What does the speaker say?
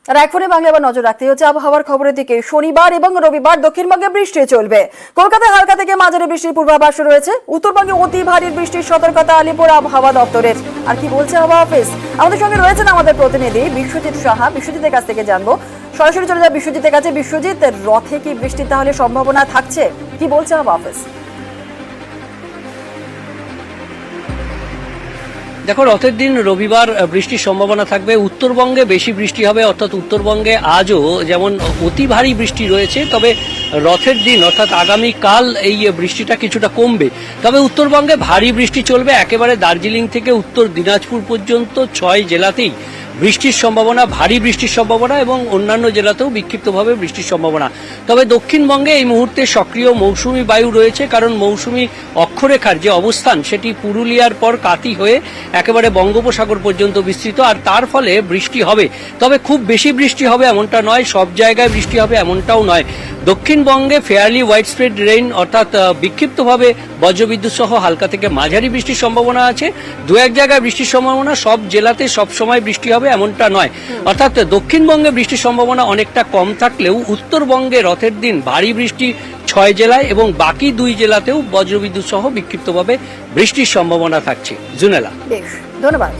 আর এখনই বাংলা এবার নজর রাখতে হচ্ছে আবহাওয়ার খবরের দিকে। শনিবার এবং রবিবার দক্ষিণবঙ্গে বৃষ্টি চলবে। কলকাতায় হালকা থেকে মাঝারি বৃষ্টির পূর্বাভাস রয়েছে। উত্তরবঙ্গে অতি ভারী বৃষ্টির সতর্কতা আলিপুর আবহাওয়া দপ্তরের। আর কি বলছে আবহাওয়া অফিস, আমাদের সঙ্গে রয়েছেন আমাদের প্রতিনিধি বিশ্বজিৎ সাহা। বিশ্বজিতের কাছ থেকে জানবো, সরাসরি চলে যায় বিশ্বজিতের কাছে। বিশ্বজিৎ, রথে কি বৃষ্টির তাহলে সম্ভাবনা থাকছে? কি বলছে আবহাওয়া অফিস? দেখো, রথের দিন রবিবার বৃষ্টির সম্ভাবনা থাকবে। উত্তরবঙ্গে বেশি বৃষ্টি হবে, অর্থাৎ উত্তরবঙ্গে আজও যেমন অতি ভারী বৃষ্টি রয়েছে, তবে রথের দিন অর্থাৎ আগামীকাল এই বৃষ্টিটা কিছুটা কমবে। তবে উত্তরবঙ্গে ভারী বৃষ্টি চলবে, একেবারে দার্জিলিং থেকে উত্তর দিনাজপুর পর্যন্ত 6 জেলাতেই বৃষ্টির সম্ভাবনা, ভারী বৃষ্টির সম্ভাবনা, এবং অন্যান্য জেলাতেও বিক্ষিপ্তভাবে বৃষ্টির সম্ভাবনা। তবে দক্ষিণবঙ্গে এই মুহূর্তে সক্রিয় মৌসুমী বায়ু রয়েছে, কারণ মৌসুমী অক্ষরেখার যে অবস্থান সেটি পুরুলিয়ার পর কাতি হয়ে একেবারে বঙ্গোপসাগর পর্যন্ত বিস্তৃত, আর তার ফলে বৃষ্টি হবে। তবে খুব বেশি বৃষ্টি হবে এমনটা নয়, সব জায়গায় বৃষ্টি হবে এমনটাও নয়। দক্ষিণবঙ্গে ফেয়ারলি ওয়াইড স্প্রেড রেইন, অর্থাৎ বিক্ষিপ্তভাবে বজ্রবিদ্যুৎ সহ হালকা থেকে মাঝারি বৃষ্টির সম্ভাবনা আছে। দু এক জায়গায় বৃষ্টির সম্ভাবনা, সব জেলাতে সব সময় বৃষ্টি হবে এমনটা নয়। অর্থাৎ দক্ষিণবঙ্গে বৃষ্টির সম্ভাবনা অনেকটা কম থাকলেও উত্তরবঙ্গে রথের দিন ভারী বৃষ্টি 6 জেলায় এবং বাকি 2 জেলাতেও বজ্রবিদ্যুৎ সহ বিক্ষিপ্তভাবে বৃষ্টির সম্ভাবনা থাকছে। জুনেলা, বেশ, ধন্যবাদ।